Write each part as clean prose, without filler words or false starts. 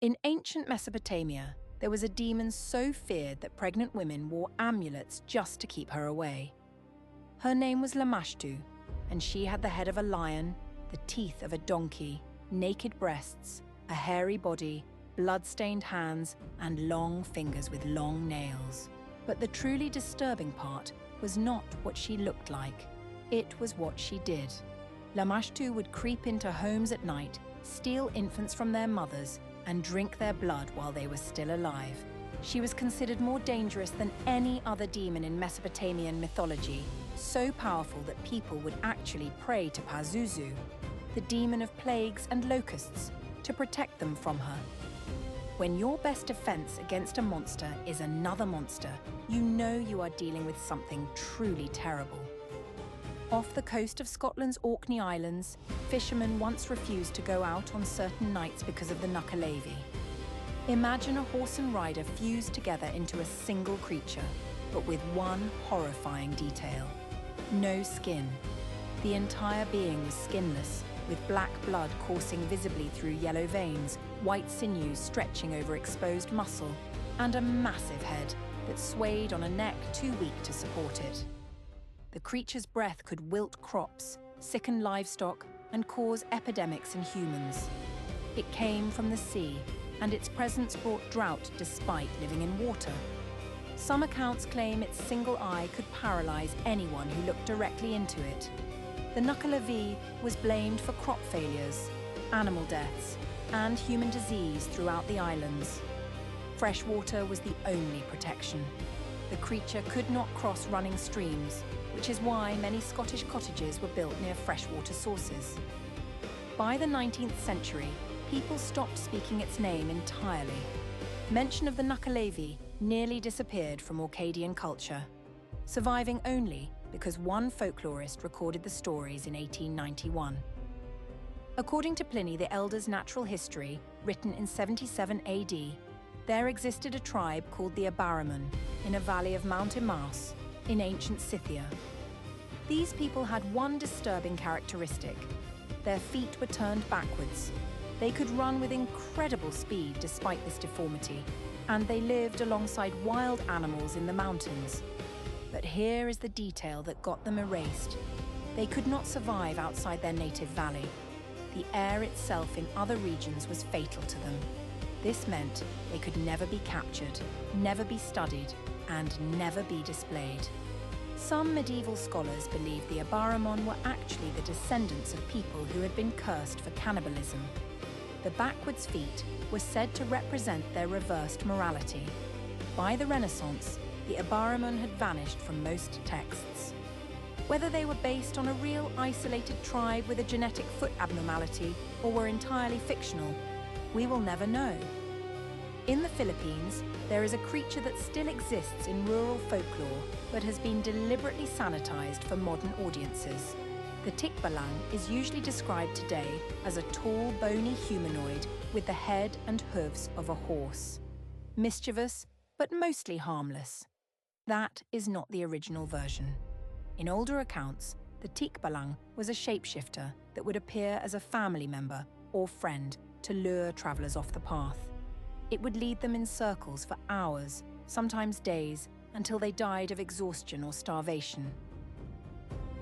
In ancient Mesopotamia, there was a demon so feared that pregnant women wore amulets just to keep her away. Her name was Lamashtu, and she had the head of a lion, the teeth of a donkey, naked breasts, a hairy body, blood-stained hands, and long fingers with long nails. But the truly disturbing part was not what she looked like. It was what she did. Lamashtu would creep into homes at night, steal infants from their mothers, and drink their blood while they were still alive. She was considered more dangerous than any other demon in Mesopotamian mythology, so powerful that people would actually pray to Pazuzu, the demon of plagues and locusts, to protect them from her. When your best defense against a monster is another monster, you know you are dealing with something truly terrible. Off the coast of Scotland's Orkney Islands, fishermen once refused to go out on certain nights because of the Nuckelavee. Imagine a horse and rider fused together into a single creature, but with one horrifying detail: no skin. The entire being was skinless, with black blood coursing visibly through yellow veins, white sinews stretching over exposed muscle, and a massive head that swayed on a neck too weak to support it. The creature's breath could wilt crops, sicken livestock, and cause epidemics in humans. It came from the sea, and its presence brought drought despite living in water. Some accounts claim its single eye could paralyze anyone who looked directly into it. The Nuckelavee was blamed for crop failures, animal deaths, and human disease throughout the islands. Fresh water was the only protection. The creature could not cross running streams, which is why many Scottish cottages were built near freshwater sources. By the 19th century, people stopped speaking its name entirely. Mention of the Nuckelavee nearly disappeared from Orcadian culture, surviving only because one folklorist recorded the stories in 1891. According to Pliny the Elder's Natural History, written in 77 AD, there existed a tribe called the Abarimon in a valley of Mount Empusa in ancient Scythia. These people had one disturbing characteristic: their feet were turned backwards. They could run with incredible speed despite this deformity, and they lived alongside wild animals in the mountains. But here is the detail that got them erased. They could not survive outside their native valley. The air itself in other regions was fatal to them. This meant they could never be captured, never be studied, and never be displayed. Some medieval scholars believed the Abarimon were actually the descendants of people who had been cursed for cannibalism. The backwards feet were said to represent their reversed morality. By the Renaissance, the Abarimon had vanished from most texts. Whether they were based on a real isolated tribe with a genetic foot abnormality or were entirely fictional, we will never know. In the Philippines, there is a creature that still exists in rural folklore but has been deliberately sanitized for modern audiences. The Tikbalang is usually described today as a tall, bony humanoid with the head and hooves of a horse. Mischievous, but mostly harmless. That is not the original version. In older accounts, the Tikbalang was a shapeshifter that would appear as a family member or friend to lure travelers off the path. It would lead them in circles for hours, sometimes days, until they died of exhaustion or starvation.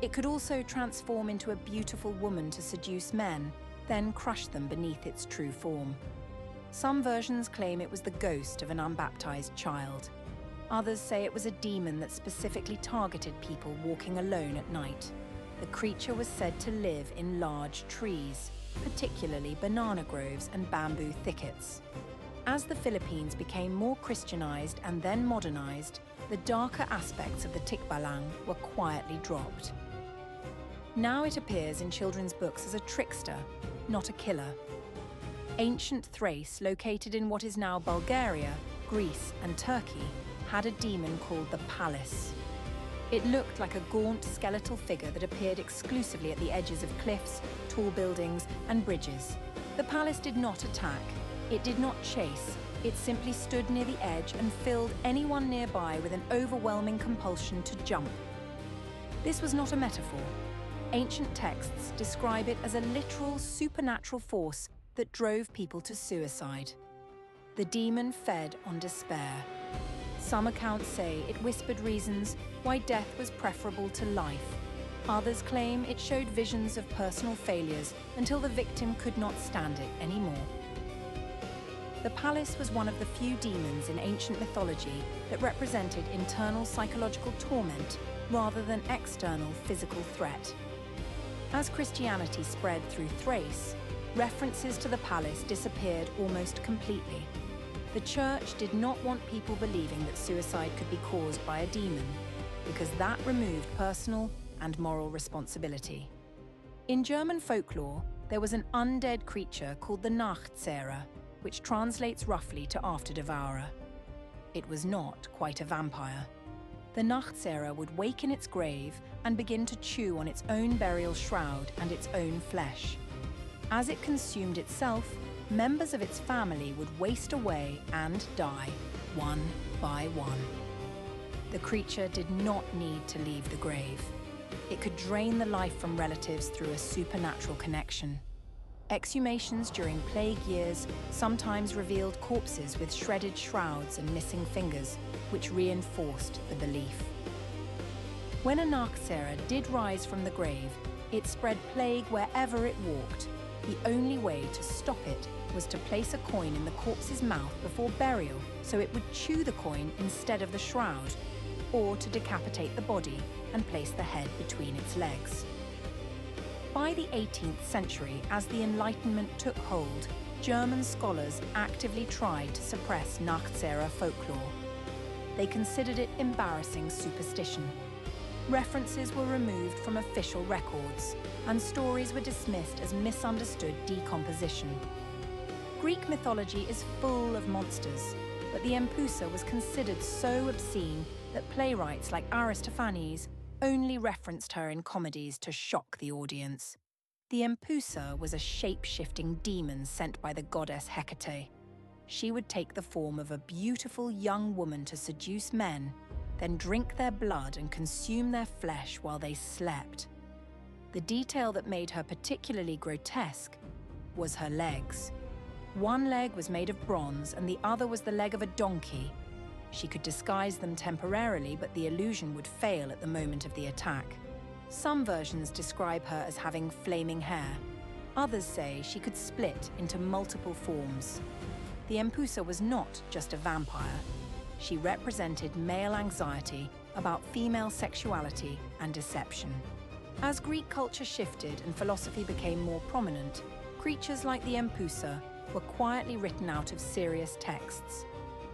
It could also transform into a beautiful woman to seduce men, then crush them beneath its true form. Some versions claim it was the ghost of an unbaptized child. Others say it was a demon that specifically targeted people walking alone at night. The creature was said to live in large trees, particularly banana groves and bamboo thickets. As the Philippines became more Christianized and then modernized, the darker aspects of the Tikbalang were quietly dropped. Now it appears in children's books as a trickster, not a killer. Ancient Thrace, located in what is now Bulgaria, Greece, and Turkey, had a demon called the Palis. It looked like a gaunt skeletal figure that appeared exclusively at the edges of cliffs, tall buildings, and bridges. The Palis did not attack. It did not chase. It simply stood near the edge and filled anyone nearby with an overwhelming compulsion to jump. This was not a metaphor. Ancient texts describe it as a literal supernatural force that drove people to suicide. The demon fed on despair. Some accounts say it whispered reasons why death was preferable to life. Others claim it showed visions of personal failures until the victim could not stand it anymore. The Palis was one of the few demons in ancient mythology that represented internal psychological torment rather than external physical threat. As Christianity spread through Thrace, references to the Palis disappeared almost completely. The Church did not want people believing that suicide could be caused by a demon, because that removed personal and moral responsibility. In German folklore, there was an undead creature called the Nachzehrer, which translates roughly to after-devourer. It was not quite a vampire. The Nachzehrer would wake in its grave and begin to chew on its own burial shroud and its own flesh. As it consumed itself, members of its family would waste away and die, one by one. The creature did not need to leave the grave. It could drain the life from relatives through a supernatural connection. Exhumations during plague years sometimes revealed corpses with shredded shrouds and missing fingers, which reinforced the belief. When a Nachzehrer did rise from the grave, it spread plague wherever it walked. The only way to stop it was to place a coin in the corpse's mouth before burial so it would chew the coin instead of the shroud, or to decapitate the body and place the head between its legs. By the 18th century, as the Enlightenment took hold, German scholars actively tried to suppress Nachzehrer folklore. They considered it embarrassing superstition. References were removed from official records, and stories were dismissed as misunderstood decomposition. Greek mythology is full of monsters, but the Empusa was considered so obscene that playwrights like Aristophanes only referenced her in comedies to shock the audience. The Empusa was a shape-shifting demon sent by the goddess Hecate. She would take the form of a beautiful young woman to seduce men, then drink their blood and consume their flesh while they slept. The detail that made her particularly grotesque was her legs. One leg was made of bronze and the other was the leg of a donkey. She could disguise them temporarily, but the illusion would fail at the moment of the attack. Some versions describe her as having flaming hair. Others say she could split into multiple forms. The Empusa was not just a vampire. She represented male anxiety about female sexuality and deception. As Greek culture shifted and philosophy became more prominent, creatures like the Empusa were quietly written out of serious texts.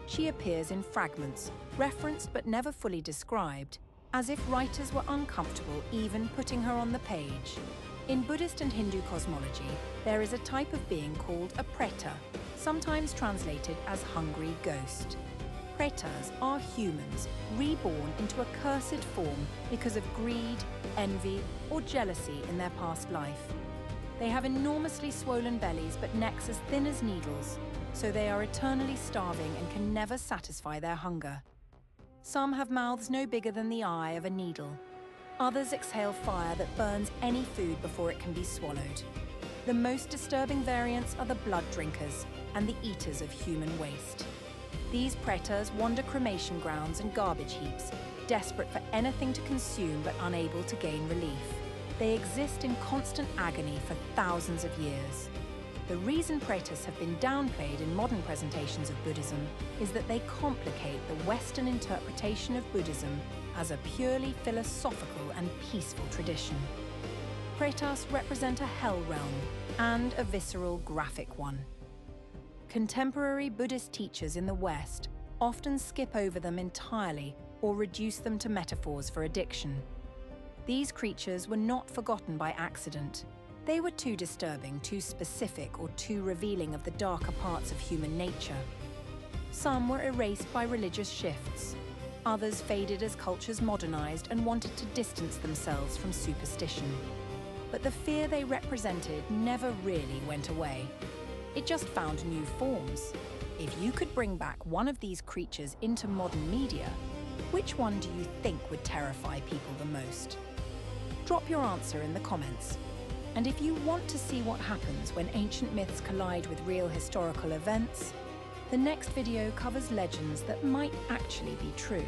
She appears in fragments, referenced but never fully described, as if writers were uncomfortable even putting her on the page. In Buddhist and Hindu cosmology, there is a type of being called a Preta, sometimes translated as hungry ghost. Pretas are humans reborn into a cursed form because of greed, envy, or jealousy in their past life. They have enormously swollen bellies but necks as thin as needles, so they are eternally starving and can never satisfy their hunger. Some have mouths no bigger than the eye of a needle. Others exhale fire that burns any food before it can be swallowed. The most disturbing variants are the blood drinkers and the eaters of human waste. These pretas wander cremation grounds and garbage heaps, desperate for anything to consume but unable to gain relief. They exist in constant agony for thousands of years. The reason pretas have been downplayed in modern presentations of Buddhism is that they complicate the Western interpretation of Buddhism as a purely philosophical and peaceful tradition. Pretas represent a hell realm and a visceral, graphic one. Contemporary Buddhist teachers in the West often skip over them entirely or reduce them to metaphors for addiction. These creatures were not forgotten by accident. They were too disturbing, too specific, or too revealing of the darker parts of human nature. Some were erased by religious shifts. Others faded as cultures modernized and wanted to distance themselves from superstition. But the fear they represented never really went away. It just found new forms. If you could bring back one of these creatures into modern media, which one do you think would terrify people the most? Drop your answer in the comments. And if you want to see what happens when ancient myths collide with real historical events, The next video covers legends that might actually be true.